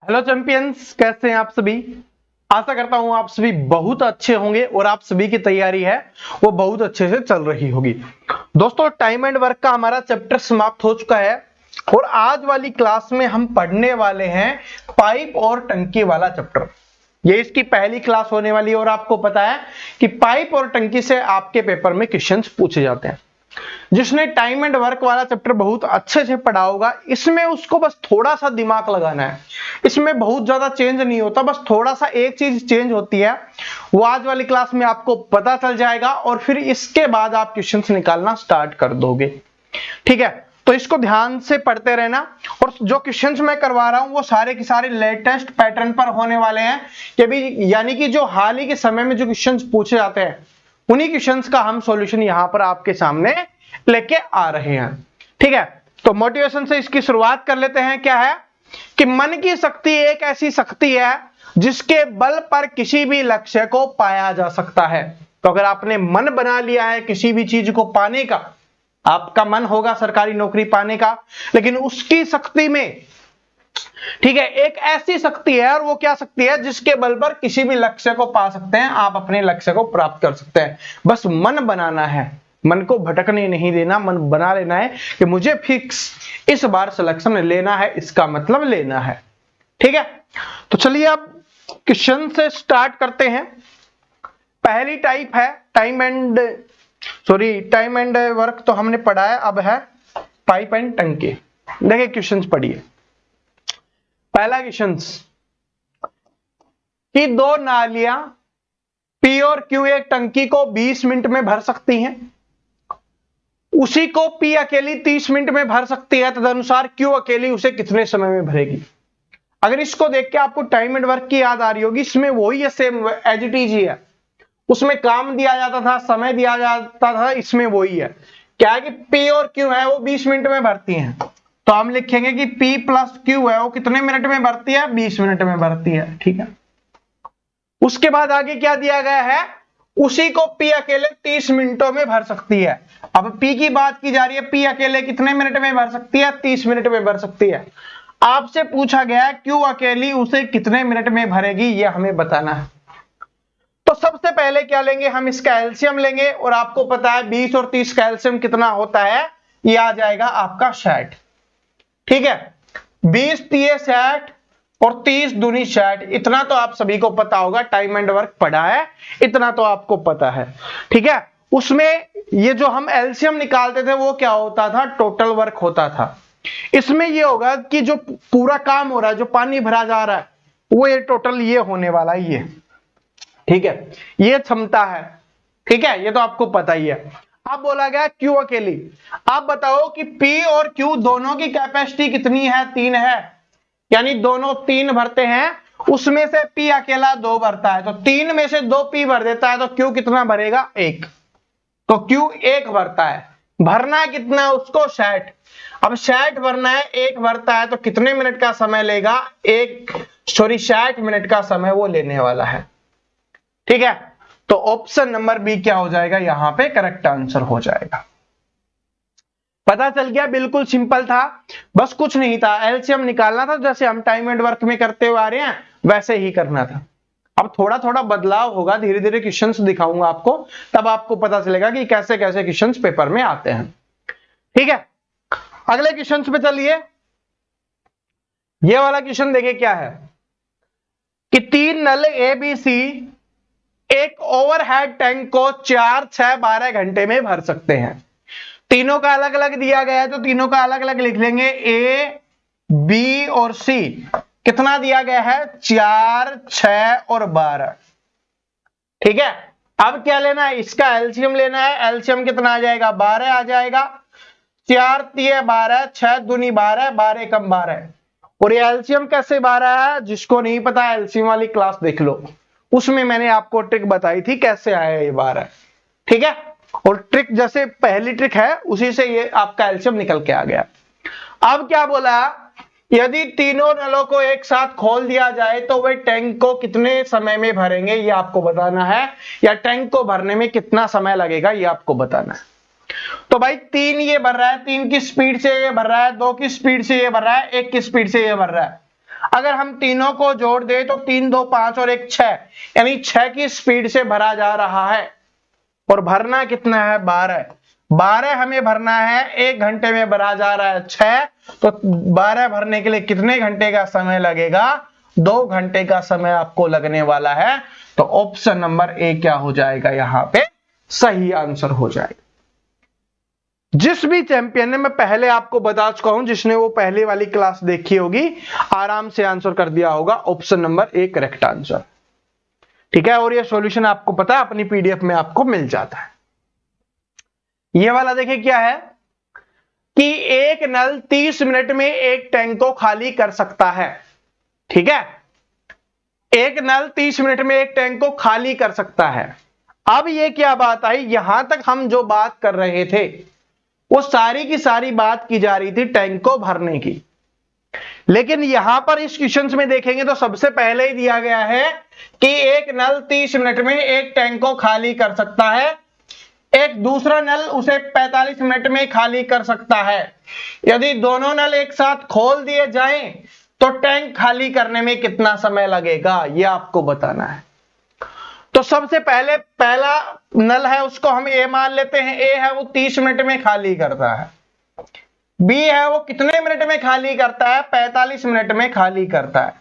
Hello champions, कैसे हैं आप सभी। आशा करता हूं आप सभी बहुत अच्छे होंगे और आप सभी की तैयारी है वो बहुत अच्छे से चल रही होगी। दोस्तों, टाइम एंड वर्क का हमारा चैप्टर समाप्त हो चुका है और आज वाली क्लास में हम पढ़ने वाले हैं पाइप और टंकी वाला चैप्टर। ये इसकी पहली क्लास होने वाली है और आपको पता है कि पाइप और टंकी से आपके पेपर में क्वेश्चंस पूछे जाते हैं। जिसने टाइम एंड वर्क वाला चैप्टर बहुत अच्छे से पढ़ा होगा, इसमें उसको बस थोड़ा सा दिमाग लगाना है। इसमें बहुत ज्यादा चेंज नहीं होता, बस थोड़ा सा एक चीज चेंज होती है, वो आज वाली क्लास में आपको पता चल जाएगा और फिर इसके बाद आप क्वेश्चंस निकालना स्टार्ट कर दोगे। ठीक है, तो इसको ध्यान से पढ़ते रहना। और जो क्वेश्चंस मैं करवा रहा हूं वो सारे के सारे लेटेस्ट पैटर्न पर होने वाले हैं। ये भी यानी कि जो हाल ही के समय में जो क्वेश्चंस पूछे जाते हैं उन्हीं क्वेश्चंस का हम सॉल्यूशन यहां पर आपके सामने लेके आ रहे हैं। ठीक है, तो मोटिवेशन से इसकी शुरुआत कर लेते हैं। क्या है कि मन की शक्ति एक ऐसी शक्ति है जिसके बल पर किसी भी लक्ष्य को पाया जा सकता है। तो अगर आपने मन बना लिया है किसी भी चीज को पाने का, आपका मन होगा सरकारी नौकरी पाने का, लेकिन उसकी शक्ति में, ठीक है, एक ऐसी शक्ति है और वो क्या शक्ति है जिसके बल पर किसी भी लक्ष्य को पा सकते हैं, आप अपने लक्ष्य को प्राप्त कर सकते हैं। बस मन बनाना है, मन को भटकने नहीं देना, मन बना लेना है कि मुझे फिक्स इस बार सिलेक्शन लेना है, इसका मतलब लेना है। ठीक है, तो चलिए अब क्वेश्चन से स्टार्ट करते हैं। पहली टाइप है टाइम एंड वर्क तो हमने पढ़ा है, अब है पाइप एंड टंकी। देखिए क्वेश्चन पढ़िए। पहला क्वेश्चन कि दो नालियां पी और क्यू एक टंकी को 20 मिनट में भर सकती हैं, उसी को पी अकेली 30 मिनट में भर सकती है, तदनुसार क्यू अकेली उसे कितने समय में भरेगी। अगर इसको देख के आपको टाइम एंड वर्क की याद आ रही होगी, इसमें वही है, सेम एज इट इज ही है। उसमें काम दिया जाता था, समय दिया जाता था, इसमें वही है। क्या है कि पी और क्यू है वो 20 मिनट में भरती हैं, तो हम लिखेंगे कि P प्लस क्यू है वो कितने मिनट में भरती है, 20 मिनट में भरती है। ठीक है, उसके बाद आगे क्या दिया गया है, उसी को P अकेले 30 मिनटों में भर सकती है। अब P की बात की जा रही है, P अकेले कितने मिनट में भर सकती है, 30 मिनट में भर सकती है। आपसे पूछा गया है Q अकेली उसे कितने मिनट में भरेगी, ये हमें बताना है। तो सबसे पहले क्या लेंगे, हम इसका एलसीएम लेंगे और आपको पता है 20 और 30 का एलसीएम कितना होता है, ये आ जाएगा आपका 60। ठीक है, 20 तिये 60 और 30 दूनी 60, इतना तो आप सभी को पता होगा, टाइम एंड वर्क पढ़ा है, इतना तो आपको पता है। ठीक है, उसमें ये जो हम एलसीएम निकालते थे वो क्या होता था, टोटल वर्क होता था। इसमें ये होगा कि जो पूरा काम हो रहा है, जो पानी भरा जा रहा है, वो ये टोटल ये होने वाला है ये। ठीक है, ये क्षमता है। ठीक है, ये तो आपको पता ही है। अब बोला गया क्यू अकेली, आप बताओ कि P और Q दोनों की कैपेसिटी कितनी है, 3 है, यानी दोनों 3 भरते हैं, उसमें से P अकेला 2 भरता है, तो 3 में से 2 P भर देता है, तो Q कितना भरेगा, 1। तो Q 1 भरता है, भरना है कितना उसको, 60। अब 60 भरना है, 1 भरता है, तो कितने मिनट का समय लेगा, 60 मिनट का समय वो लेने वाला है। ठीक है, तो ऑप्शन नंबर बी क्या हो जाएगा, यहां पे करेक्ट आंसर हो जाएगा। पता चल गया, बिल्कुल सिंपल था, बस कुछ नहीं था, एलसीएम निकालना था, जैसे हम टाइम एंड वर्क में करते हुए आ रहे हैं वैसे ही करना था। अब थोड़ा थोड़ा बदलाव होगा, धीरे धीरे क्वेश्चंस दिखाऊंगा आपको, तब आपको पता चलेगा कि कैसे कैसे क्वेश्चंस पेपर में आते हैं। ठीक है, अगले क्वेश्चंस पे चलिए। ये वाला क्वेश्चन देखिए क्या है कि 3 नल ABC एक ओवरहेड टैंक को 4, 6, 12 घंटे में भर सकते हैं। तीनों का अलग अलग दिया गया है, तो तीनों का अलग अलग लिख लेंगे, A, B और C। कितना दिया गया है, 4, 6 और 12। ठीक है, अब क्या लेना है, इसका एलसीएम लेना है। एलसीएम कितना आ जाएगा, 12 आ जाएगा। 4 तिये 12, 6 दूनी 12, 12 कम 12। और ये एलसीएम कैसे 12 है, जिसको नहीं पता एलसीएम वाली क्लास देख लो, उसमें मैंने आपको ट्रिक बताई थी कैसे आया ये 12। ठीक है, और ट्रिक जैसे पहली ट्रिक है उसी से ये आपका एलसीएम निकल के आ गया। अब क्या बोला, यदि तीनों नलों को एक साथ खोल दिया जाए तो वे टैंक को कितने समय में भरेंगे, ये आपको बताना है, या टैंक को भरने में कितना समय लगेगा ये आपको बताना है। तो भाई 3 ये भर रहा है, 3 की स्पीड से ये भर रहा है, 2 की स्पीड से ये भर रहा है, 1 की स्पीड से ये भर रहा है। अगर हम तीनों को जोड़ दे तो 3 2 5 और 1 6, यानी 6 की स्पीड से भरा जा रहा है। और भरना कितना है? 12 हमें भरना है, 1 घंटे में भरा जा रहा है 6, तो 12 भरने के लिए कितने घंटे का समय लगेगा? 2 घंटे का समय आपको लगने वाला है। तो ऑप्शन नंबर ए क्या हो जाएगा? यहां पे सही आंसर हो जाएगा। जिस भी चैंपियन ने, मैं पहले आपको बता चुका हूं, जिसने वो पहले वाली क्लास देखी होगी आराम से आंसर कर दिया होगा। Option number A correct answer. ठीक है, और ये सॉल्यूशन आपको पता है अपनी पीडीएफ में आपको मिल जाता है। ये वाला देखिए क्या है कि एक नल 30 मिनट में एक टैंक को खाली कर सकता है। ठीक है, एक नल 30 मिनट में एक टैंक को खाली कर सकता है। अब ये क्या बात आई, यहां तक हम जो बात कर रहे थे वो सारी की सारी बात की जा रही थी टैंक को भरने की, लेकिन यहां पर इस क्वेश्चन में देखेंगे तो सबसे पहले ही दिया गया है कि एक नल 30 मिनट में एक टैंक को खाली कर सकता है, एक दूसरा नल उसे 45 मिनट में खाली कर सकता है। यदि दोनों नल एक साथ खोल दिए जाएं तो टैंक खाली करने में कितना समय लगेगा, यह आपको बताना है। तो सबसे पहले पहला नल है उसको हम ए मान लेते हैं। ए है वो 30 मिनट में खाली करता है। बी है वो कितने मिनट में खाली करता है? 45 मिनट में खाली करता है।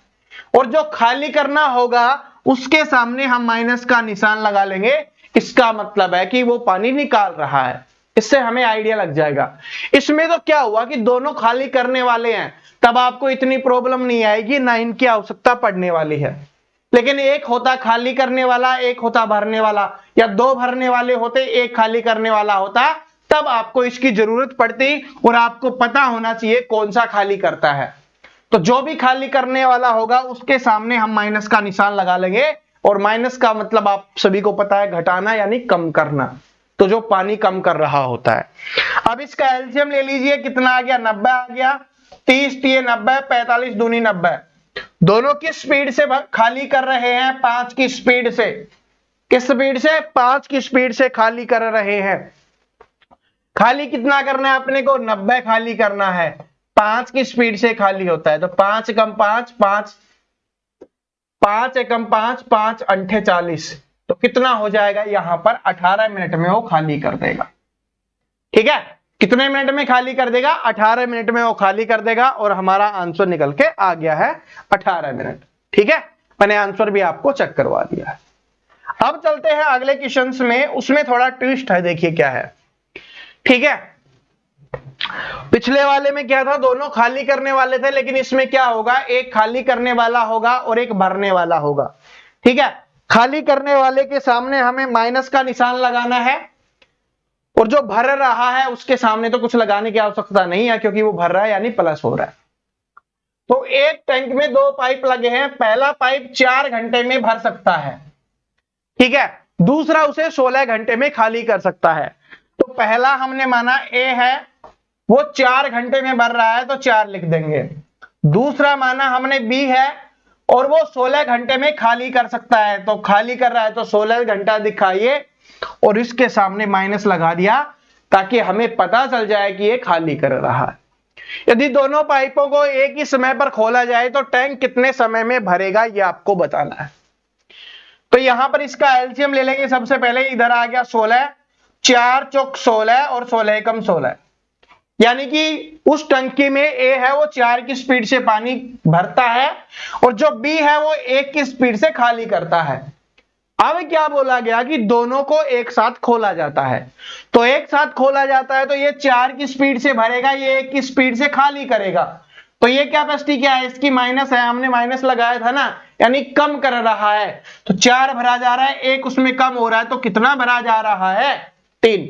और जो खाली करना होगा उसके सामने हम माइनस का निशान लगा लेंगे। इसका मतलब है कि वो पानी निकाल रहा है। इससे हमें आइडिया लग जाएगा। इसमें तो क्या हुआ कि दोनों खाली करने वाले हैं, तब आपको इतनी प्रॉब्लम नहीं आएगी, ना इनकी आवश्यकता पड़ने वाली है। लेकिन एक होता खाली करने वाला, एक होता भरने वाला, या दो भरने वाले होते, एक खाली करने वाला होता, तब आपको इसकी जरूरत पड़ती और आपको पता होना चाहिए कौन सा खाली करता है। तो जो भी खाली करने वाला होगा उसके सामने हम माइनस का निशान लगा लेंगे। और माइनस का मतलब आप सभी को पता है घटाना यानी कम करना। तो जो पानी कम कर रहा होता है। अब इसका एलसीएम ले लीजिए, कितना आ गया? 90 आ गया। 30 3 90, 45 दूनी 90। दोनों की स्पीड से खाली कर रहे हैं, 5 की स्पीड से। किस स्पीड से? 5 की स्पीड से खाली कर रहे हैं। खाली कितना करना है अपने को? 90 खाली करना है। 5 की स्पीड से खाली होता है तो 5 कम 5 5 5 एकम 5 5 अंठे 40। तो कितना हो जाएगा यहां पर? 18 मिनट में वो खाली कर देगा। ठीक है, कितने मिनट में खाली कर देगा? 18 मिनट में वो खाली कर देगा। और हमारा आंसर निकल के आ गया है 18 मिनट। ठीक है, मैंने आंसर भी आपको चेक करवा दिया है। अब चलते हैं अगले क्वेश्चन में, उसमें थोड़ा ट्विस्ट है, देखिए क्या है। ठीक है, पिछले वाले में क्या था? दोनों खाली करने वाले थे, लेकिन इसमें क्या होगा? एक खाली करने वाला होगा और एक भरने वाला होगा। ठीक है, खाली करने वाले के सामने हमें माइनस का निशान लगाना है और जो भर रहा है उसके सामने तो कुछ लगाने की आवश्यकता नहीं है, क्योंकि वो भर रहा है यानी प्लस हो रहा है। तो एक टैंक में 2 पाइप लगे हैं। पहला पाइप 4 घंटे में भर सकता है। ठीक है, दूसरा उसे 16 घंटे में खाली कर सकता है। तो पहला हमने माना ए है, वो 4 घंटे में भर रहा है तो 4 लिख देंगे। दूसरा माना हमने बी है और वो 16 घंटे में खाली कर सकता है, तो खाली कर रहा है तो 16 घंटा दिखाइए और इसके सामने माइनस लगा दिया, ताकि हमें पता चल जाए कि ये खाली कर रहा है। यदि दोनों पाइपों को एक ही समय पर खोला जाए तो टैंक कितने समय में भरेगा, ये आपको बताना है। तो यहां पर इसका एलसीएम ले लेंगे। सबसे पहले इधर आ गया 16, 4 चौक 16 और 16 कम 16, यानी कि उस टंकी में ए है वो 4 की स्पीड से पानी भरता है और जो बी है वो 1 की स्पीड से खाली करता है। अब क्या बोला गया कि दोनों को एक साथ खोला जाता है। तो एक साथ खोला जाता है तो ये 4 की स्पीड से भरेगा, ये 1 की स्पीड से खाली करेगा। तो ये कैपेसिटी क्या है? इसकी माइनस है, हमने माइनस लगाया था ना, यानी कम कर रहा है। तो 4 भरा जा रहा है, 1 उसमें कम हो रहा है, तो कितना भरा जा रहा है? 3।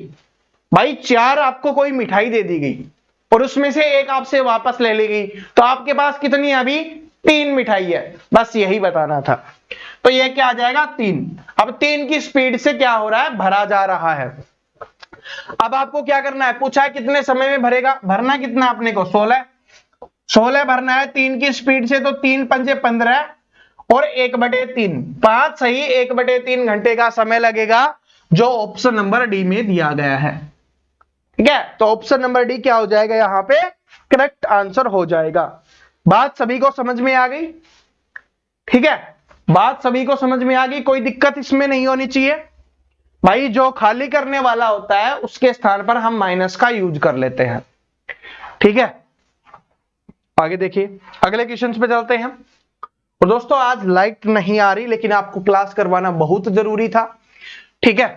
भाई 4 आपको कोई मिठाई दे दी गई और उसमें से 1 आपसे वापस ले ली गई, तो आपके पास कितनी है अभी? 3 मिठाई है। बस यही बताना था। तो ये क्या आ जाएगा? 3। अब 3 की स्पीड से क्या हो रहा है? भरा जा रहा है। अब आपको क्या करना है? पूछा है कितने समय में भरेगा। भरना कितना अपने को? 16 भरना है 3 की स्पीड से। तो 3 पंजे 15 और 1/3 5 सही 1/3 घंटे का समय लगेगा, जो ऑप्शन नंबर डी में दिया गया है। ठीक है, तो ऑप्शन नंबर डी क्या हो जाएगा? यहां पे करेक्ट आंसर हो जाएगा। बात सभी को समझ में आ गई? ठीक है, बात सभी को समझ में आ गई, कोई दिक्कत इसमें नहीं होनी चाहिए भाई। जो खाली करने वाला होता है उसके स्थान पर हम माइनस का यूज कर लेते हैं। ठीक है, आगे देखिए, अगले क्वेश्चन पे चलते हैं। और दोस्तों आज लाइट नहीं आ रही, लेकिन आपको क्लास करवाना बहुत जरूरी था। ठीक है,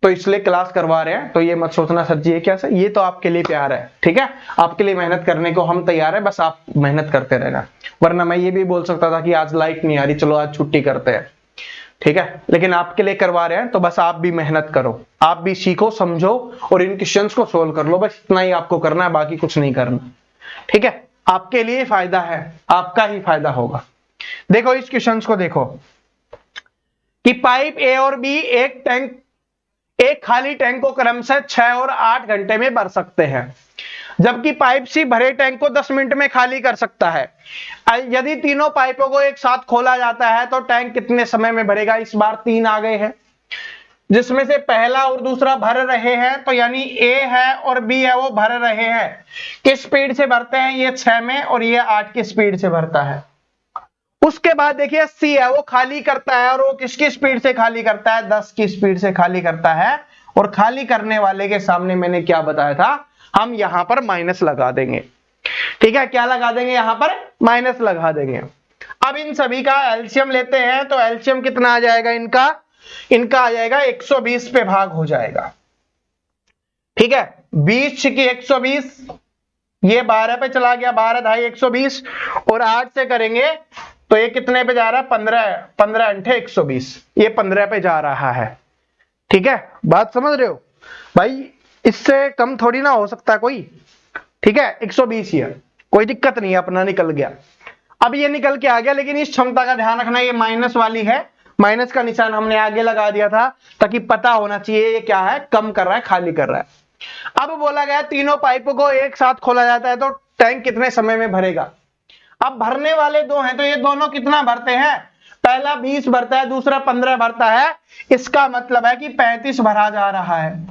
तो इसलिए क्लास करवा रहे हैं, तो ये मत सोचना सर जी ये क्या सर, ये तो आपके लिए प्यार है। ठीक है, आपके लिए मेहनत करने को हम तैयार है, बस आप मेहनत करते रहना। वरना मैं ये भी बोल सकता था कि आज लाइट नहीं आ रही, चलो आज छुट्टी करते हैं। ठीक है, लेकिन आपके लिए करवा रहे हैं, तो बस आप भी मेहनत करो, आप भी सीखो, समझो और इन क्वेश्चंस को सोल्व कर लो। बस इतना ही आपको करना है, बाकी कुछ नहीं करना। ठीक है, आपके लिए फायदा है, आपका ही फायदा होगा। देखो इस क्वेश्चन को देखो कि पाइप ए और बी एक खाली टैंक को क्रमशः 6 और 8 घंटे में भर सकते हैं, जबकि पाइप सी भरे टैंक को 10 मिनट में खाली कर सकता है। यदि तीनों पाइपों को एक साथ खोला जाता है तो टैंक कितने समय में भरेगा? इस बार 3 आ गए हैं, जिसमें से पहला और दूसरा भर रहे हैं, तो यानी ए है और बी है वो भर रहे हैं। किस स्पीड से भरते हैं? ये 6 में और ये 8 की स्पीड से भरता है। उसके बाद देखिए सी है वो खाली करता है, और वो किसकी स्पीड से खाली करता है? 10 की स्पीड से खाली करता है। और खाली करने वाले के सामने मैंने क्या बताया था? हम यहां पर माइनस लगा देंगे। ठीक है, क्या लगा देंगे? यहां पर माइनस लगा देंगे। अब इन सभी का एलसीएम लेते हैं, तो एलसीएम कितना आ जाएगा इनका आ जाएगा 120 पे भाग हो जाएगा। ठीक है, 20 की 120, ये 12 पे चला गया, 12 ढाई 120, और 8 से करेंगे तो ये कितने पे जा रहा है? 15 अंठे 120, ये 15 पे जा रहा है। ठीक है, बात समझ रहे हो भाई? इससे कम थोड़ी ना हो सकता कोई। ठीक है, 120 ही है, कोई दिक्कत नहीं है, अपना निकल गया। अब ये निकल के आ गया, लेकिन इस क्षमता का ध्यान रखना, ये माइनस वाली है, माइनस का निशान हमने आगे लगा दिया था ताकि पता होना चाहिए ये क्या है, कम कर रहा है, खाली कर रहा है। अब बोला गया तीनों पाइपों को एक साथ खोला जाता है तो टैंक कितने समय में भरेगा? अब भरने वाले दो हैं, तो ये दोनों कितना भरते हैं? पहला 20 भरता है, दूसरा 15 भरता है। इसका मतलब है कि 35 भरा जा रहा है।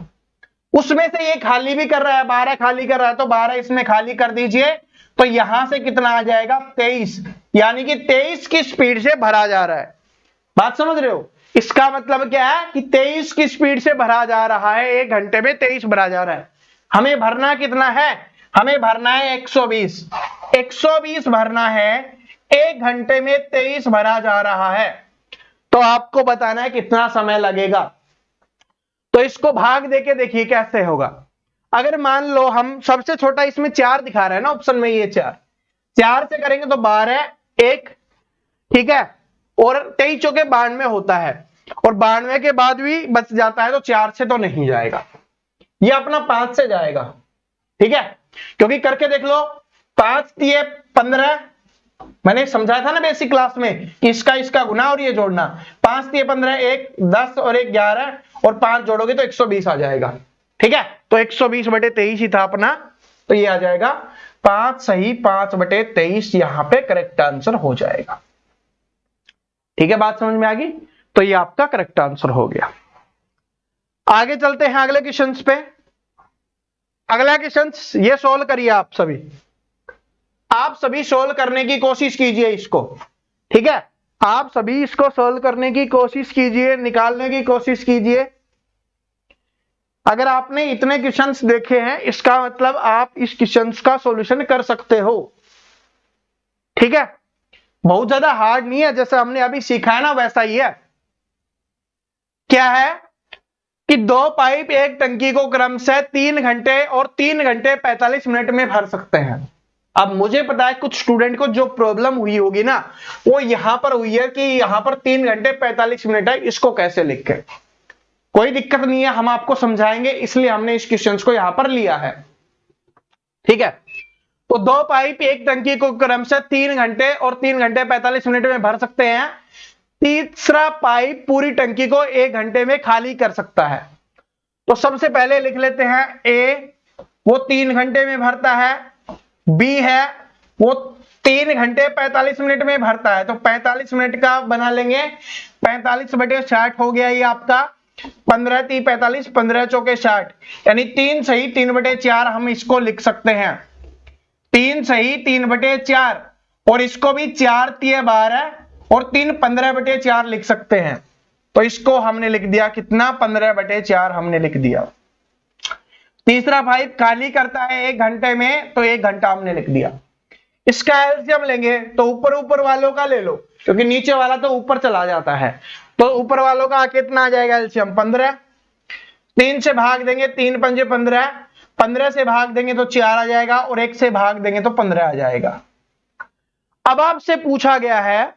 उसमें से ये खाली भी कर रहा है, 12 खाली कर रहा है, तो 12 इसमें खाली कर दीजिए, तो यहां से कितना आ जाएगा? 23, यानी कि 23 की स्पीड से भरा जा रहा है। बात समझ रहे हो? इसका मतलब क्या है कि 23 की स्पीड से भरा जा रहा है, 1 घंटे में 23 भरा जा रहा है। हमें भरना कितना है? हमें भरना है 120 भरना है, 1 घंटे में 23 भरा जा रहा है। तो आपको बताना है कितना समय लगेगा। तो इसको भाग देके देखिए कैसे होगा। अगर मान लो हम सबसे छोटा इसमें 4 दिखा रहे हैं ना ऑप्शन में, ये 4 से करेंगे तो 12 1, ठीक है, और 23 चौके 92 होता है, और 92 के बाद भी बच जाता है, तो 4 से तो नहीं जाएगा, ये अपना 5 से जाएगा। ठीक है, क्योंकि करके देख लो, 5 दिए 15, मैंने समझाया था ना बेसिक क्लास में कि इसका गुना और ये जोड़ना। 5 दिए 15, 1 10 और 1 11, और 5 जोड़ोगे तो 120 आ जाएगा। ठीक है, तो 120/23 ही था अपना, तो ये आ जाएगा 5 सही 5/23, यहां पे करेक्ट आंसर हो जाएगा। ठीक है, बात समझ में आ गई? तो ये आपका करेक्ट आंसर हो गया। आगे चलते हैं अगले क्वेश्चन पे। अगला क्वेश्चन ये सोल्व करिए आप सभी सोल्व करने की कोशिश कीजिए इसको। ठीक है, आप सभी इसको सोल्व करने की कोशिश कीजिए, निकालने की कोशिश कीजिए। अगर आपने इतने क्वेश्चंस देखे हैं, इसका मतलब आप इस क्वेश्चंस का सॉल्यूशन कर सकते हो। ठीक है, बहुत ज्यादा हार्ड नहीं है, जैसे हमने अभी सीखा है ना वैसा ही है। क्या है कि 2 पाइप एक टंकी को क्रमशः 3 घंटे और 3 घंटे 45 मिनट में भर सकते हैं। अब मुझे पता है कुछ स्टूडेंट को जो प्रॉब्लम हुई होगी ना, वो यहां पर हुई है कि यहां पर 3 घंटे 45 मिनट है, इसको कैसे लिखे। कोई दिक्कत नहीं है, हम आपको समझाएंगे, इसलिए हमने इस क्वेश्चन को यहां पर लिया है। ठीक है, तो 2 पाइप एक टंकी को क्रमशः 3 घंटे और 3 घंटे 45 मिनट में भर सकते हैं। तीसरा पाइप पूरी टंकी को 1 घंटे में खाली कर सकता है। तो सबसे पहले लिख लेते हैं, ए वो 3 घंटे में भरता है, बी है वो 3 घंटे 45 मिनट में भरता है, तो 45 मिनट का बना लेंगे, 45/60 हो गया ये आपका, 15 3 45, 15 चौके 60, यानी 3 सही 3/4 हम इसको लिख सकते हैं। 3 सही 3/4, और इसको भी 4 तिये 12 और 3 15/4 लिख सकते हैं। तो इसको हमने लिख दिया कितना, 15/4 हमने लिख दिया। तीसरा 5 खाली करता है 1 घंटे में, तो 1 घंटा हमने लिख दिया। इसका एलसीएम लेंगे तो ऊपर वालों का ले लो, क्योंकि नीचे वाला तो ऊपर चला जाता है, तो ऊपर वालों का कितना आ जाएगा एलसीएम 15। 3 से भाग देंगे, 3 पंजे 15, 15 से भाग देंगे तो 4 आ जाएगा, और 1 से भाग देंगे तो 15 आ जाएगा। अब आपसे पूछा गया है,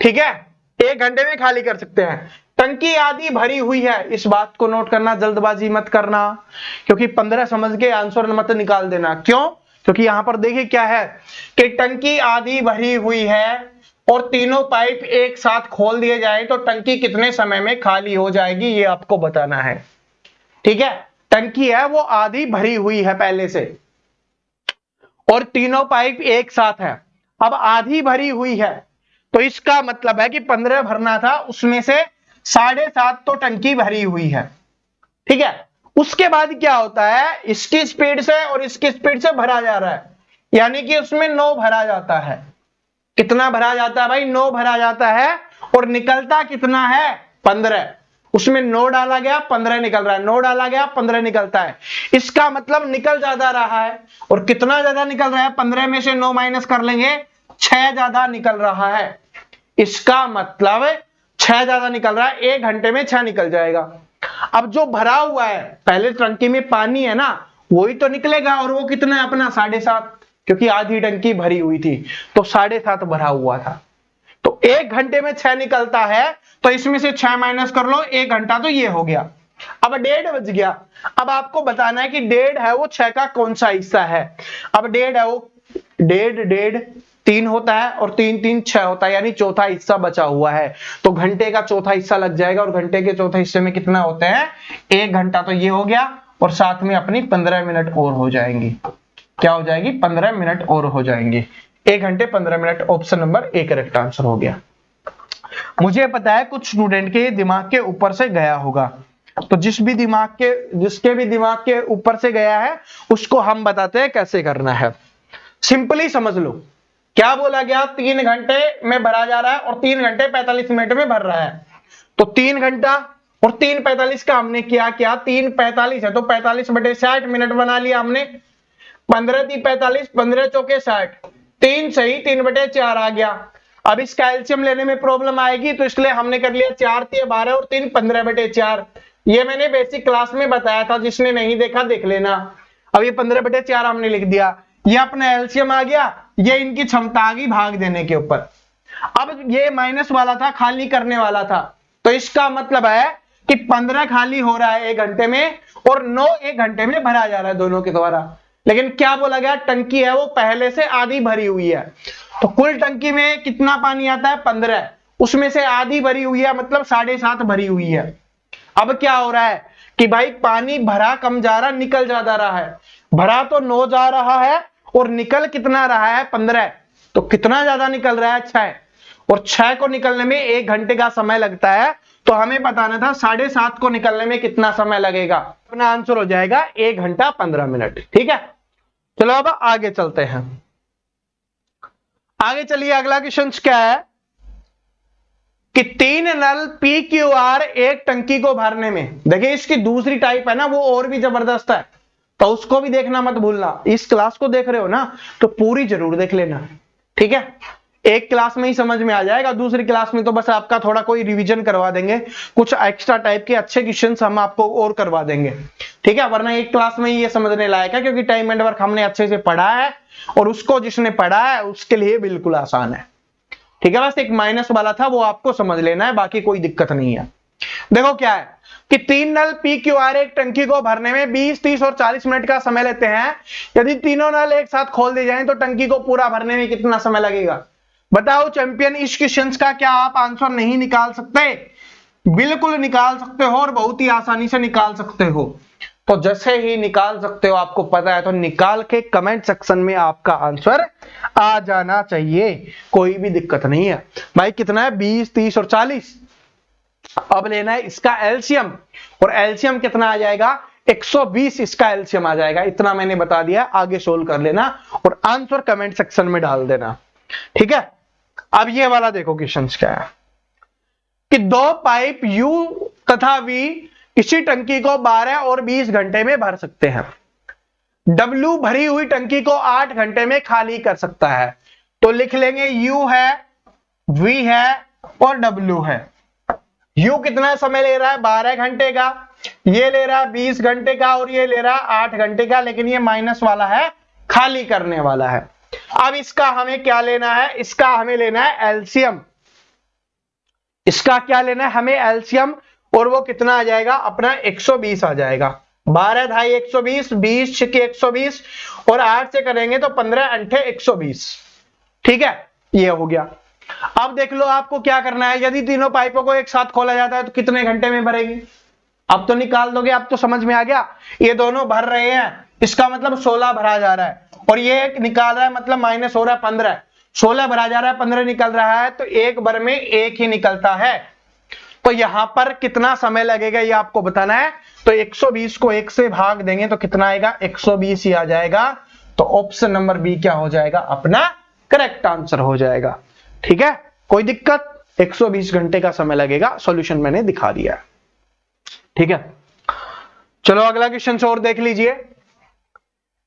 ठीक है, 1 घंटे में खाली कर सकते हैं, टंकी आधी भरी हुई है। इस बात को नोट करना, जल्दबाजी मत करना, क्योंकि 15 समझ के आंसर मत निकाल देना। क्यों? क्योंकि यहां पर देखिए क्या है कि टंकी आधी भरी हुई है और तीनों पाइप एक साथ खोल दिए जाए तो टंकी कितने समय में खाली हो जाएगी, ये आपको बताना है। ठीक है, टंकी है वो आधी भरी हुई है पहले से, और तीनों पाइप एक साथ है। अब आधी भरी हुई है तो इसका मतलब है कि 15 भरना था, उसमें से 7.5 तो टंकी भरी हुई है। ठीक है, उसके बाद क्या होता है, इसकी स्पीड से और इसकी स्पीड से भरा जा रहा है, यानी कि उसमें 9 भरा जाता है। कितना भरा जाता है भाई, 9 भरा जाता है, और निकलता कितना है 15। उसमें 9 डाला गया 15 निकल रहा है, 9 डाला गया 15 निकलता है। इसका मतलब निकल ज्यादा रहा है, और कितना ज्यादा निकल रहा है, 15 में से 9 माइनस कर लेंगे, 6 ज्यादा निकल रहा है। इसका मतलब 6 ज्यादा निकल रहा है, 1 घंटे में 6 निकल जाएगा। अब जो भरा हुआ है, पहले टंकी में पानी है ना, वही तो निकलेगा, और वो कितना है अपना 7.5, क्योंकि आधी टंकी भरी हुई थी तो 7.5 भरा हुआ था। तो 1 घंटे में 6 निकलता है, तो इसमें से 6 माइनस कर लो, 1 घंटा तो ये हो गया। अब 1.5 बज गया। अब आपको बताना है कि 1.5 है वो 6 का कौन सा हिस्सा है। अब 1.5 है वो 1.5 3 होता है, और 3 3 6 होता है, यानी चौथा हिस्सा बचा हुआ है, तो घंटे का चौथा हिस्सा लग जाएगा। और घंटे के चौथे हिस्से में कितना होते हैं, 1 घंटा, तो ये हो गया, और साथ में अपनी 15 मिनट और हो जाएंगी। क्या हो जाएगी, 15 मिनट और हो जाएंगे। 1 घंटे 15 minute, option number A correct answer हो गया। मुझे पता है कुछ स्टूडेंट के दिमाग के ऊपर से गया होगा, तो जिसके भी दिमाग के ऊपर से गया है उसको हम बताते हैं कैसे करना है। सिंपली समझ लो, क्या बोला गया, 3 घंटे में भरा जा रहा है और 3 घंटे 45 मिनट में भर रहा है। तो 3 घंटा और 3:45 का हमने क्या 3:45 है, तो 45/60 मिनट बना लिया हमने। 15 × 45, 15 चौके 60, 3 सही, 3/4 आ गया। अब इसका एलसीएम लेने में प्रॉब्लम आएगी, तो इसलिए हमने कर लिया 4 तिये 12 और 3 15/4। ये मैंने बेसिक क्लास में बताया था, जिसने नहीं देखा देख लेना। अब ये 15/4 हमने लिख दिया, ये अपना एलसीएम आ गया, ये इनकी क्षमता आ गई भाग देने के ऊपर। अब ये माइनस वाला था, खाली करने वाला था, तो इसका मतलब है कि 15 खाली हो रहा है 1 घंटे में, और 9 1 घंटे में भरा जा रहा है दोनों के द्वारा। लेकिन क्या बोला गया, टंकी है वो पहले से आधी भरी हुई है, तो कुल टंकी में कितना पानी आता है 15, उसमें से आधी भरी हुई है, मतलब 7.5 भरी हुई है। अब क्या हो रहा है कि भाई पानी भरा कम जा रहा, निकल ज्यादा रहा है। भरा तो 9 जा रहा है और निकल कितना रहा है 15, तो कितना ज्यादा निकल रहा है 6, और 6 को निकलने में 1 घंटे का समय लगता है, तो हमें बताना था 7.5 को निकलने में कितना समय लगेगा। अपना आंसर हो जाएगा 1 घंटा 15 मिनट। ठीक है, चलो अब आगे चलते हैं। आगे चलिए, अगला क्वेश्चन क्या है कि 3 नल PQR एक टंकी को भरने में, देखिए इसकी दूसरी टाइप है ना, वो और भी जबरदस्त है, तो उसको भी देखना मत भूलना। इस क्लास को देख रहे हो ना, तो पूरी जरूर देख लेना। ठीक है, एक क्लास में ही समझ में आ जाएगा, दूसरी क्लास में तो बस आपका थोड़ा कोई रिवीजन करवा देंगे, कुछ एक्स्ट्रा टाइप के अच्छे क्वेश्चंस हम आपको और करवा देंगे। ठीक है, वरना एक क्लास में ही ये समझने लायक है, क्योंकि टाइम एंड वर्क हमने अच्छे से पढ़ा है, और उसको जिसने पढ़ा है उसके लिए बिल्कुल आसान है। ठीक है, बस एक माइनस वाला था वो आपको समझ लेना है, बाकी कोई दिक्कत नहीं है। देखो क्या है कि 3 नल PQR एक टंकी को भरने में 20, 30 और 40 मिनट का समय लेते हैं। यदि तीनों नल एक साथ खोल दिए जाएं तो टंकी को पूरा भरने में कितना समय लगेगा। बताओ चैंपियन, इस क्वेश्चन का क्या आप आंसर नहीं निकाल सकते? बिल्कुल निकाल सकते हो, और बहुत ही आसानी से निकाल सकते हो। तो जैसे ही निकाल सकते हो, आपको पता है, तो निकाल के कमेंट सेक्शन में आपका आंसर आ जाना चाहिए, कोई भी दिक्कत नहीं है। भाई कितना है, 20, 30 और 40। अब लेना है इसका एलसीएम, और एलसीएम कितना आ जाएगा, 120 इसका एलसीएम आ जाएगा। इतना मैंने बता दिया, आगे सोल्व कर लेना और आंसर कमेंट सेक्शन में डाल देना। ठीक है, अब ये वाला देखो क्वेश्चन क्या है कि दो पाइप U तथा V इसी टंकी को 12 और 20 घंटे में भर सकते हैं। W भरी हुई टंकी को 8 घंटे में खाली कर सकता है। तो लिख लेंगे U है, V है और W है। U कितना समय ले रहा है? 12 घंटे का, ये ले रहा है 20 घंटे का और ये ले रहा है 8 घंटे का, लेकिन ये माइनस वाला है, खाली करने वाला है। अब इसका हमें क्या लेना है? इसका हमें लेना है एलसीएम। इसका क्या लेना है हमें? एलसीएम। और वो कितना आ जाएगा अपना? 120 आ जाएगा। 12 ढाई 120, 20 छिके 120 और 8 से करेंगे तो 15 अंठे 120। ठीक है, ये हो गया। अब देख लो आपको क्या करना है। यदि तीनों पाइपों को एक साथ खोला जाता है तो कितने घंटे में भरेगी? अब तो निकाल दोगे, अब तो समझ में आ गया। ये दोनों भर रहे हैं, इसका मतलब 16 भरा जा रहा है और ये एक निकाल रहा है, मतलब माइनस हो रहा है 15। 16 भरा जा रहा है, 15 निकल रहा है, तो एक बार में एक ही निकलता है। तो यहां पर कितना समय लगेगा ये आपको बताना है। तो 120 को 1 से भाग देंगे तो कितना आएगा? 120 ही आ जाएगा। तो ऑप्शन नंबर बी क्या हो जाएगा? अपना करेक्ट आंसर हो जाएगा। ठीक है, कोई दिक्कत? 120 घंटे का समय लगेगा, सॉल्यूशन मैंने दिखा दिया। ठीक है, चलो अगला क्वेश्चन और देख लीजिए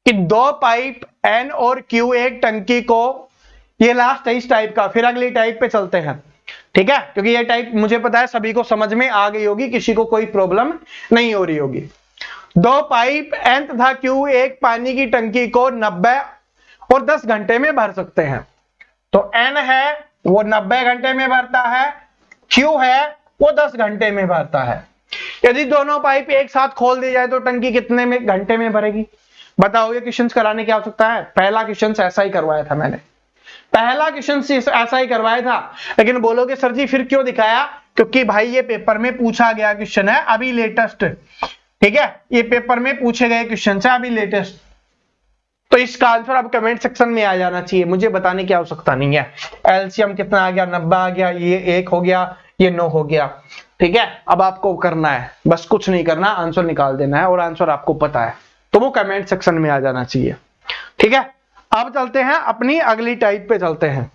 कि दो पाइप N और Q एक टंकी को, ये लास्ट है इस टाइप का, फिर अगली टाइप पे चलते हैं। ठीक है, क्योंकि ये टाइप मुझे पता है सभी को समझ में आ गई होगी, किसी को कोई प्रॉब्लम नहीं हो रही होगी। दो पाइप N तथा Q एक पानी की टंकी को 90 और 10 घंटे में भर सकते हैं। तो N है वो 90 घंटे में भरता है, Q है वो 10 घंटे में भरता है। यदि दोनों पाइप एक साथ खोल दी जाए तो टंकी कितने में घंटे में भरेगी? बताओगे? क्वेश्चन कराने की आवश्यकता है? पहला क्वेश्चन ऐसा ही करवाया था मैंने, पहला क्वेश्चन ऐसा ही करवाया था। लेकिन बोलोगे सर जी फिर क्यों दिखाया? क्योंकि भाई ये पेपर में पूछा गया क्वेश्चन है अभी लेटेस्ट। ठीक है, ये पेपर में पूछे गए क्वेश्चन है अभी लेटेस्ट। तो इसका आंसर अब कमेंट सेक्शन में आ जाना चाहिए, मुझे बताने की आवश्यकता नहीं है। एलसीएम कितना आ गया? 90 आ गया, ये 1 हो गया, ये 9 हो गया। ठीक है, अब आपको करना है बस कुछ नहीं करना, आंसर निकाल देना है और आंसर आपको पता है तो वो कमेंट सेक्शन में आ जाना चाहिए। ठीक है, अब चलते हैं अपनी अगली टाइप पे चलते हैं।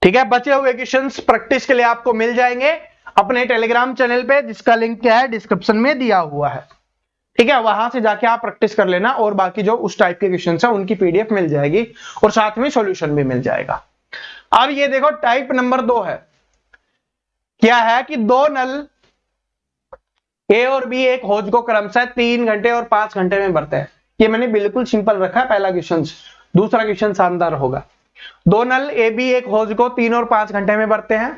ठीक है, बचे हुए क्वेश्चंस प्रैक्टिस के लिए आपको मिल जाएंगे अपने टेलीग्राम चैनल पे, जिसका लिंक क्या है डिस्क्रिप्शन में दिया हुआ है। ठीक है, वहां से जाके आप प्रैक्टिस कर लेना और बाकी जो उस टाइप के क्वेश्चंस है उनकी पीडीएफ मिल जाएगी और साथ में सॉल्यूशन भी मिल जाएगा। अब ये देखो टाइप नंबर 2 है। क्या है कि दो नल ए और बी एक हौज को क्रमशः 3 घंटे और 5 घंटे में भरते हैं। ये मैंने बिल्कुल सिंपल रखा है पहला क्वेश्चन, दूसरा क्वेश्चन शानदार होगा। दो नल ए बी एक हौज को 3 और 5 घंटे में भरते हैं,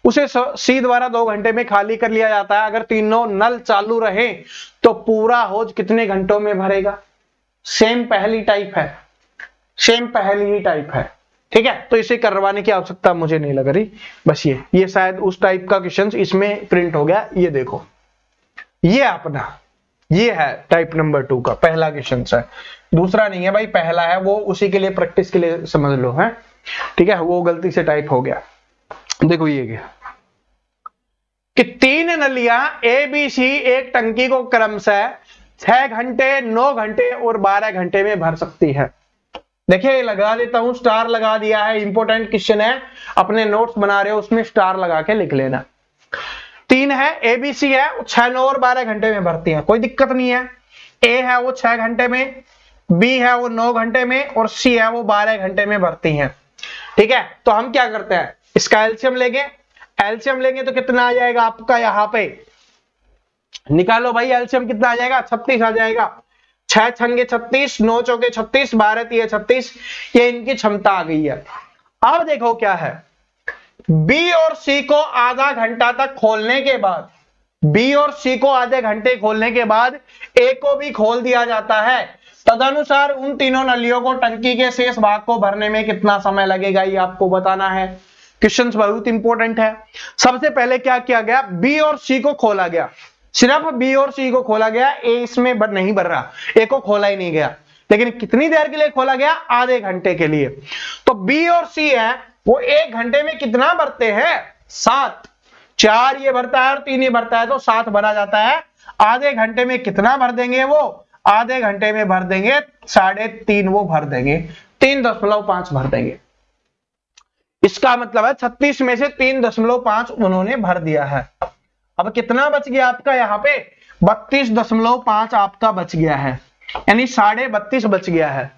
उसे सी द्वारा 2 घंटे में खाली कर लिया जाता है। अगर तीनों नल चालू रहे तो पूरा हौज कितने घंटों में भरेगा? सेम पहली टाइप है, सेम पहली ही टाइप है। ठीक है, तो इसे करवाने की आवश्यकता मुझे नहीं लग रही। बस ये शायद उस टाइप का क्वेश्चन इसमें प्रिंट हो गया। ये देखो, ये अपना ये है टाइप नंबर 2 का पहला क्वेश्चन है, दूसरा नहीं है भाई, पहला है। वो उसी के लिए प्रैक्टिस के लिए समझ लो है। ठीक है, वो गलती से टाइप हो गया। देखो ये क्या कि 3 नलियां ए बी सी एक टंकी को क्रमशः 6 घंटे, 9 घंटे और 12 घंटे में भर सकती है। देखिए लगा देता हूं, स्टार लगा दिया है, इंपॉर्टेंट क्वेश्चन है, अपने नोट्स बना रहे हो उसमें स्टार लगा के लिख लेना। 3 है, एबीसी है, 6, 9 और 12 घंटे में भरती है, कोई दिक्कत नहीं है। ए है वो 6 घंटे में, बी है वो 9 घंटे में और सी है वो 12 घंटे में भरती हैं। ठीक है, तो हम क्या करते हैं, इसका एलसीएम लेंगे। एलसीएम लेंगे तो कितना आ जाएगा आपका, यहां पे निकालो भाई एलसीएम कितना आ जाएगा, 36 आ जाएगा। 6 छंगे 36, 9 चौके 36, 12 तिये 36, ये इनकी क्षमता आ गई है। अब देखो क्या है, बी और सी को आधा घंटा तक खोलने के बाद, बी और सी को आधे घंटे खोलने के बाद ए को भी खोल दिया जाता है। तदनुसार उन तीनों नलियों को टंकी के शेष भाग को भरने में कितना समय लगेगा, ये आपको बताना है। क्वेश्चन बहुत इंपॉर्टेंट है। सबसे पहले क्या किया गया, बी और सी को खोला गया, सिर्फ बी और सी को खोला गया, ए इसमें नहीं भर रहा, ए को खोला ही नहीं गया। लेकिन कितनी देर के लिए खोला गया, आधे घंटे के लिए। तो बी और सी है वो 1 घंटे में कितना भरते हैं, 7। 4 ये भरता है और 3 ये भरता है, तो 7 भरा जाता है। आधे घंटे में कितना भर देंगे, वो आधे घंटे में भर देंगे 3.5, वो भर देंगे 3.5 भर देंगे। इसका मतलब है 36 में से 3.5 उन्होंने भर दिया है। अब कितना बच गया आपका यहाँ पे 32.5 आपका बच गया है, यानी 32.5 बच गया है।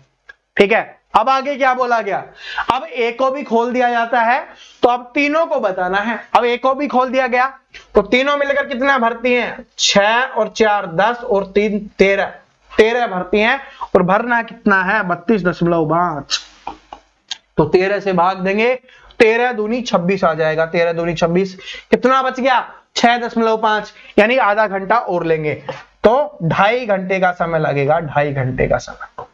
ठीक है, अब आगे क्या बोला गया, अब ए को भी खोल दिया जाता है, तो अब तीनों को बताना है। अब ए को भी खोल दिया गया तो तीनों मिलकर कितना भरती हैं, 6 और 4 10 और 3 13 भरती हैं, और भरना कितना है 32.5। तो 13 से भाग देंगे, 13 दूनी 26 आ जाएगा, 13 दूनी 26, कितना बच गया 6.5, यानी आधा घंटा और लेंगे तो 2.5 घंटे का समय लगेगा। 2.5 घंटे का समय,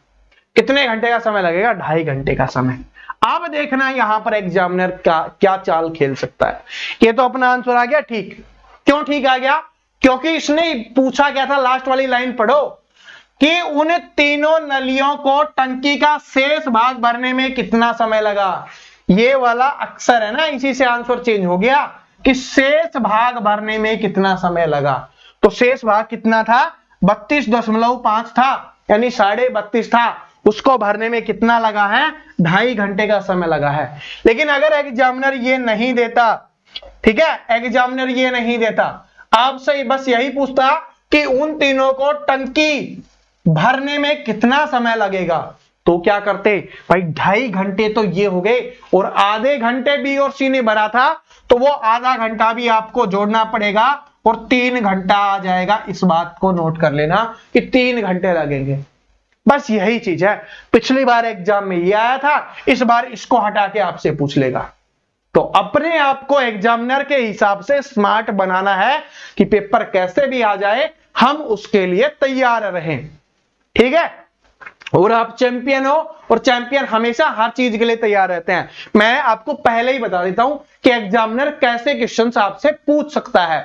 कितने घंटे का समय लगेगा, 2.5 घंटे का समय। अब देखना यहां पर एग्जामिनर क्या चाल खेल सकता है। ये तो अपना आंसर आ गया ठीक। क्यों ठीक आ गया, क्योंकि इसने पूछा क्या था, लास्ट वाली लाइन पढ़ो, कि उन तीनों नलियों को टंकी का शेष भाग भरने में कितना समय लगा। ये वाला अक्सर है ना, इसी से आंसर चेंज हो गया कि शेष भाग भरने में कितना समय लगा। तो शेष भाग कितना था 32.5 था, यानी 32.5 था, उसको भरने में कितना लगा है 2.5 घंटे का समय लगा है। लेकिन अगर एग्जामिनर ये नहीं देता, ठीक है, एग्जामिनर ये नहीं देता, आपसे बस यही पूछता कि उन तीनों को टंकी भरने में कितना समय लगेगा, तो क्या करते भाई 2.5 घंटे तो ये हो गए, और आधे घंटे बी और सी ने भरा था तो वो आधा घंटा भी आपको जोड़ना पड़ेगा और 3 घंटा आ जाएगा। इस बात को नोट कर लेना कि 3 घंटे लगेंगे। बस यही चीज है, पिछली बार एग्जाम में ये आया था, इस बार इसको हटा के आपसे पूछ लेगा। तो अपने आप को एग्जामिनर के हिसाब से स्मार्ट बनाना है कि पेपर कैसे भी आ जाए हम उसके लिए तैयार रहें। ठीक है, और आप चैंपियन हो, और चैंपियन हमेशा हर चीज के लिए तैयार रहते हैं। मैं आपको पहले ही बता देता हूं कि एग्जामिनर कैसे क्वेश्चंस आपसे पूछ सकता है।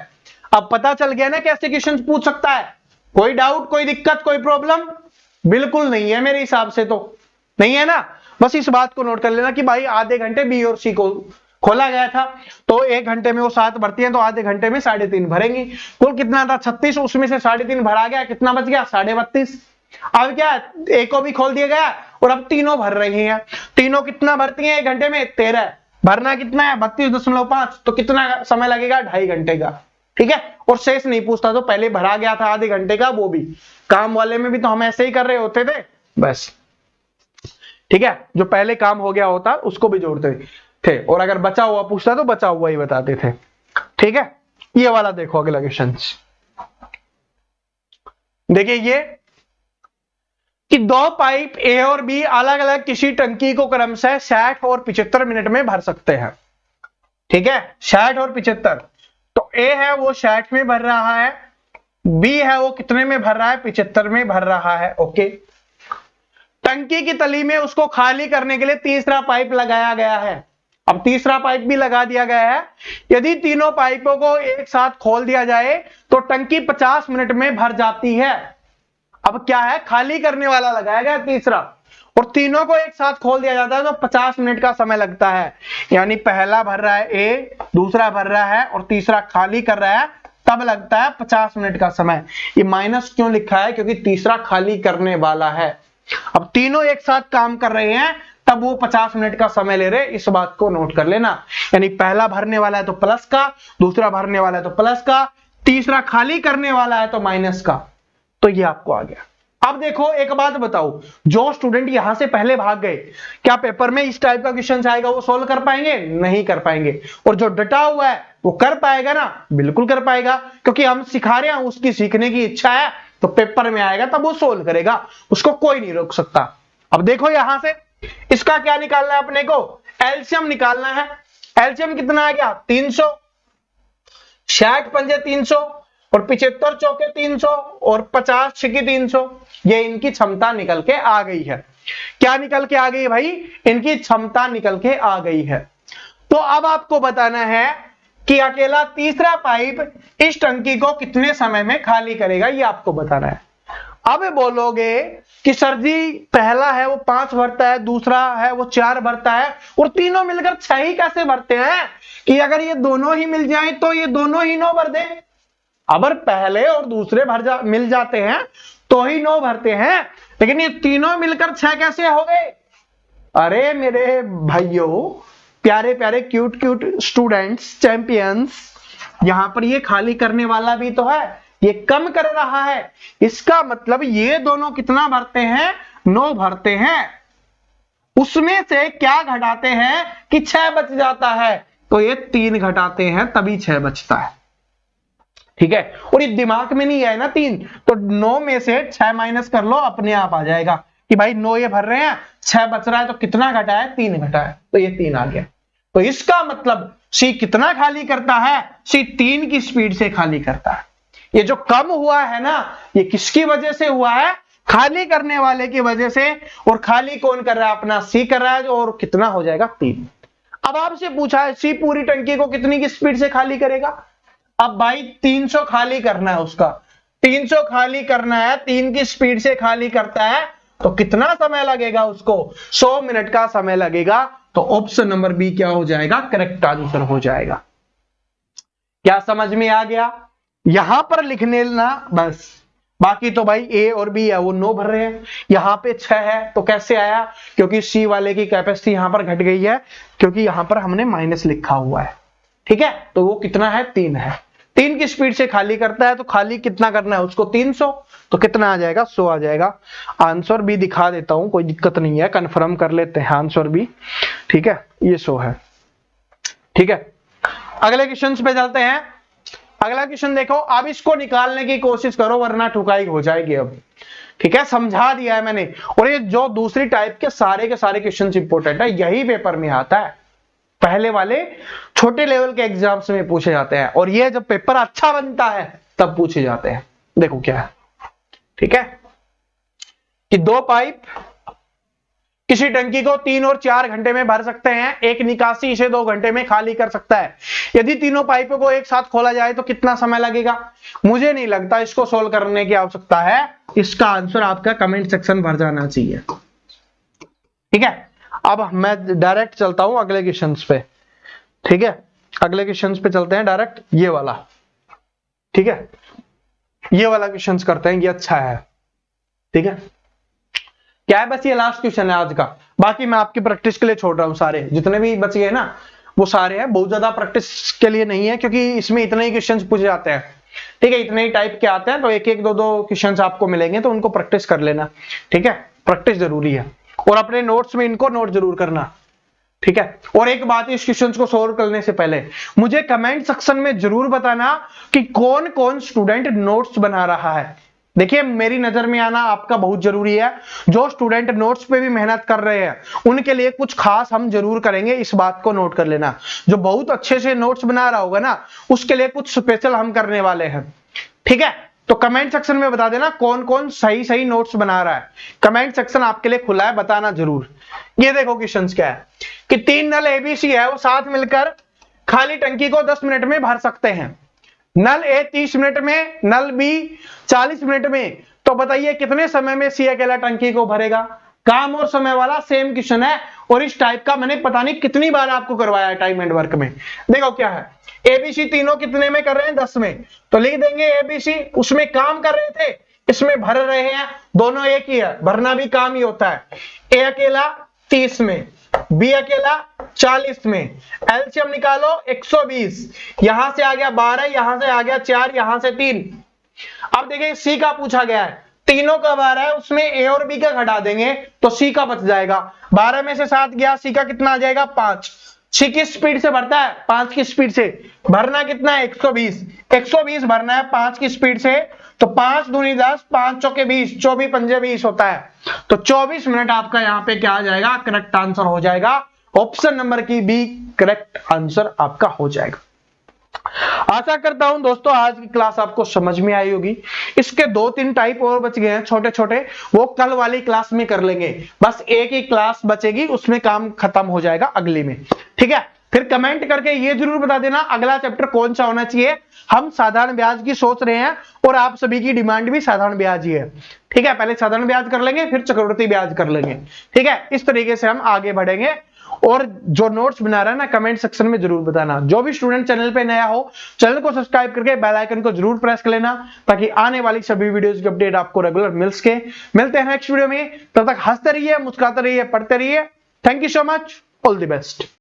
अब पता चल गया ना कैसे क्वेश्चंस पूछ सकता है। कोई डाउट, कोई दिक्कत, कोई प्रॉब्लम बिल्कुल नहीं है, मेरे हिसाब से तो नहीं है ना। बस इस बात को नोट कर लेना कि भाई आधे घंटे बी और सी को खोला गया था, तो 1 घंटे में वो 7 भरती हैं, तो आधे घंटे में 3.5 भरेंगी। कुल कितना था 36, उसमें से 3.5 भरा गया, कितना बच गया 32.5। अब क्या, एक को भी खोल दिया गया और अब तीनों भर रही हैं। तीनों कितना भरती हैं 1 घंटे में 13, भरना कितना है 32.5, तो कितना समय लगेगा 2.5 घंटे का। ठीक है, और शेष नहीं पूछता, तो पहले भरा गया था आधे घंटे का, वो भी काम वाले में भी तो हम ऐसे ही कर रहे होते थे बस। ठीक है, जो पहले काम हो गया होता उसको भी जोड़ते थे, और अगर बचा हुआ पूछता तो बचा हुआ ही बताते थे। ठीक है, ये वाला देखो अगला क्वेश्चन। देखिए ये कि 2 पाइप ए और बी अलग अलग किसी टंकी को क्रमशः 60 और 75 मिनट में भर सकते हैं। ठीक है, 60 और 75, तो ए है वो 60 में भर रहा है, बी है वो कितने में भर रहा है 75 में भर रहा है। ओके, टंकी की तली में उसको खाली करने के लिए तीसरा पाइप लगाया गया है। अब तीसरा पाइप भी लगा दिया गया है। यदि तीनों पाइपों को एक साथ खोल दिया जाए तो टंकी 50 मिनट में भर जाती है। अब क्या है, खाली करने वाला लगाया गया तीसरा, और तीनों को एक साथ खोल दिया जाता है तो 50 मिनट का समय लगता है। यानी पहला भर रहा है ए, दूसरा भर रहा है और तीसरा खाली कर रहा है, तब लगता है 50 मिनट का समय। ये माइनस क्यों लिखा है, क्योंकि तीसरा खाली करने वाला है। अब तीनों एक साथ काम कर रहे हैं तब वो 50 मिनट का समय ले रहे, इस बात को नोट कर लेना। यानी पहला भरने वाला है तो प्लस का, दूसरा भरने वाला है तो प्लस का, तीसरा खाली करने वाला है तो माइनस का। तो ये आपको आ गया। अब देखो एक बात बताओ, जो स्टूडेंट यहां से पहले भाग गए, क्या पेपर में इस टाइप का क्वेश्चन आएगा वो सोल्व कर पाएंगे? नहीं कर पाएंगे। और जो डटा हुआ है वो कर पाएगा ना? बिल्कुल कर पाएगा, क्योंकि हम सिखा रहे हैं, उसकी सीखने की इच्छा है, तो पेपर में आएगा तब वो सोल्व करेगा, उसको कोई नहीं रोक सकता। अब देखो यहां से इसका क्या निकालना है अपने को, एलसीएम निकालना है। एलसीएम कितना आ गया 300, 60 पंजे 300 और 75 चौके 300 और 50 छिके 300। ये इनकी क्षमता निकल के आ गई है। क्या निकल के आ गई भाई? इनकी क्षमता निकल के आ गई है। तो अब आपको बताना है कि अकेला तीसरा पाइप इस टंकी को कितने समय में खाली करेगा, ये आपको बताना है। अब बोलोगे कि सर जी पहला है वो 5 भरता है, दूसरा है वो 4 भरता है, और तीनों मिलकर 6 ही कैसे भरते हैं? कि अगर ये दोनों ही मिल जाएं तो ये दोनों ही 9 भर दें। अगर पहले और दूसरे मिल जाते हैं तो ही 9 भरते हैं, लेकिन ये तीनों मिलकर 6 कैसे हो गए? अरे मेरे भाइयों, प्यारे प्यारे क्यूट क्यूट स्टूडेंट्स, चैंपियंस, यहां पर ये खाली करने वाला भी तो है, ये कम कर रहा है। इसका मतलब ये दोनों कितना भरते हैं, 9 भरते हैं। उसमें से क्या घटाते हैं कि 6 बच जाता है, तो ये 3 घटाते हैं तभी 6 बचता है। ठीक है, और ये दिमाग में नहीं है ना 3, तो 9 में से 6 माइनस कर लो, अपने आप आ जाएगा कि भाई 9 ये भर रहे हैं, 6 बच रहा है, तो कितना घटा है, 3 घटा है, तो ये 3 आ गया। तो इसका मतलब सी कितना खाली करता है, सी 3 की स्पीड से खाली करता है। ये जो कम हुआ है ना, ये किसकी वजह से हुआ है, खाली करने वाले की वजह से। और खाली कौन कर रहा है, अपना सी कर रहा है, और कितना हो जाएगा, 3। अब आपसे पूछा है सी पूरी टंकी को कितनी की स्पीड से खाली करेगा। अब भाई 300 खाली करना है उसका, 300 खाली करना है, 3 की स्पीड से खाली करता है, तो कितना समय लगेगा उसको, 100 मिनट का समय लगेगा। तो ऑप्शन नंबर बी क्या हो जाएगा, करेक्ट आंसर हो जाएगा। क्या समझ में आ गया, यहां पर लिखने ना बस, बाकी तो भाई ए और बी है वो 9 भर रहे हैं, यहां पे 6 है, तो कैसे आया, क्योंकि सी वाले की कैपेसिटी यहां पर घट गई है, क्योंकि यहां पर हमने माइनस लिखा हुआ है। ठीक है, तो वो कितना है, 3 है। 3 की स्पीड से खाली करता है, तो खाली कितना करना है उसको, 300, तो कितना आ जाएगा, 100 आ जाएगा। आंसर भी दिखा देता हूं, कोई दिक्कत नहीं है, कंफर्म कर लेते हैं आंसर भी। ठीक है, ये 100 है। ठीक है, अगले क्वेश्चन पे चलते हैं। अगला क्वेश्चन देखो, अब इसको निकालने की कोशिश करो वरना ठुकाई हो जाएगी अब। ठीक है, समझा दिया है मैंने। और ये जो दूसरी टाइप के सारे क्वेश्चन इंपोर्टेंट है, यही पेपर में आता है, पहले वाले छोटे लेवल के एग्जाम्स में पूछे जाते हैं, और ये जब पेपर अच्छा बनता है तब पूछे जाते हैं। देखो क्या है, ठीक है, कि 2 पाइप किसी टंकी को 3 और 4 घंटे में भर सकते हैं, एक निकासी इसे 2 घंटे में खाली कर सकता है। यदि तीनों पाइपों को एक साथ खोला जाए तो कितना समय लगेगा। मुझे नहीं लगता इसको सोल्व करने की आवश्यकता है, इसका आंसर आपका कमेंट सेक्शन भर जाना चाहिए। ठीक है, अब मैं डायरेक्ट चलता हूं अगले क्वेश्चन पे। ठीक है, अगले क्वेश्चन पे चलते हैं डायरेक्ट, ये वाला। ठीक है, ये वाला क्वेश्चन करते हैं, ये अच्छा है। ठीक है, क्या है, बस ये लास्ट क्वेश्चन है आज का, बाकी मैं आपकी प्रैक्टिस के लिए छोड़ रहा हूं, सारे जितने भी बच गए ना वो सारे हैं, बहुत ज्यादा प्रैक्टिस के लिए नहीं है, क्योंकि इसमें इतने ही क्वेश्चंस पूछे जाते हैं। ठीक है, इतने ही टाइप के आते हैं, तो एक एक दो दो क्वेश्चंस आपको मिलेंगे, तो उनको प्रैक्टिस कर लेना। ठीक है, प्रैक्टिस जरूरी है, और अपने नोट्स में इनको नोट जरूर करना। ठीक है, और एक बात, इस क्वेश्चन को सोल्व करने से पहले मुझे कमेंट सेक्शन में जरूर बताना कि कौन कौन स्टूडेंट नोट्स बना रहा है। देखिए, मेरी नजर में आना आपका बहुत जरूरी है। जो स्टूडेंट नोट्स पे भी मेहनत कर रहे हैं उनके लिए कुछ खास हम जरूर करेंगे, इस बात को नोट कर लेना। जो बहुत अच्छे से नोट्स बना रहा होगा ना, उसके लिए कुछ स्पेशल हम करने वाले हैं। ठीक है, तो कमेंट सेक्शन में बता देना कौन कौन सही सही नोट्स बना रहा है। कमेंट सेक्शन आपके लिए खुला है, बताना जरूर। ये देखो क्वेश्चन क्या है कि 3 नल एबीसी है, वो साथ मिलकर खाली टंकी को 10 मिनट में भर सकते हैं। नल ए 30 मिनट में, नल बी 40 मिनट में, तो बताइए कितने समय में सी अकेला टंकी को भरेगा। काम और समय वाला सेम क्वेश्चन है, और इस टाइप का मैंने पता नहीं कितनी बार आपको करवाया है टाइम एंड वर्क में। देखो क्या है, एबीसी तीनों कितने में कर रहे हैं, 10 में, तो लिख देंगे एबीसी, उसमें काम कर रहे थे, इसमें भर रहे हैं, दोनों एक ही है, भरना भी काम ही होता है। ए अकेला 30 में, बी अकेला 40 में, एलसीएम निकालो 120, यहां से आ गया 12, यहां से आ गया 4, यहां से 3। अब देखिए सी का पूछा गया है, तीनों का 12 है, उसमें ए और बी का घटा देंगे तो सी का बच जाएगा। 12 में से 7 गया, सी का कितना आ जाएगा, 5। सी किस स्पीड से भरता है, 5 की स्पीड से। भरना कितना है, 120, 120 भरना है 5 की स्पीड से, तो 5 दूनी 10, 5 चौके 20, 24 पंजे 20 होता है, तो 24 मिनट आपका यहाँ पे क्या आ जाएगा, करेक्ट आंसर हो जाएगा। ऑप्शन नंबर की बी करेक्ट आंसर आपका हो जाएगा। आशा करता हूं दोस्तों आज की क्लास आपको समझ में आई होगी। इसके 2-3 टाइप और बच गए हैं छोटे छोटे, वो कल वाली क्लास में कर लेंगे। बस एक ही क्लास बचेगी, उसमें काम खत्म हो जाएगा अगली में। ठीक है, फिर कमेंट करके ये जरूर बता देना अगला चैप्टर कौन सा होना चाहिए। हम साधारण ब्याज की सोच रहे हैं, और आप सभी की डिमांड भी साधारण ब्याज ही है। ठीक है, पहले साधारण ब्याज कर लेंगे, फिर चक्रवृद्धि ब्याज कर लेंगे। ठीक है, इस तरीके से हम आगे बढ़ेंगे। और जो नोट्स बना रहा है ना, कमेंट सेक्शन में जरूर बताना। जो भी स्टूडेंट चैनल पे नया हो, चैनल को सब्सक्राइब करके बेल आइकन को जरूर प्रेस कर लेना, ताकि आने वाली सभी वीडियोस की अपडेट आपको रेगुलर मिल सके। मिलते हैं नेक्स्ट वीडियो में, तब तक हंसते रहिए, मुस्कुराते रहिए, पढ़ते रहिए। Thank you so much, all the best.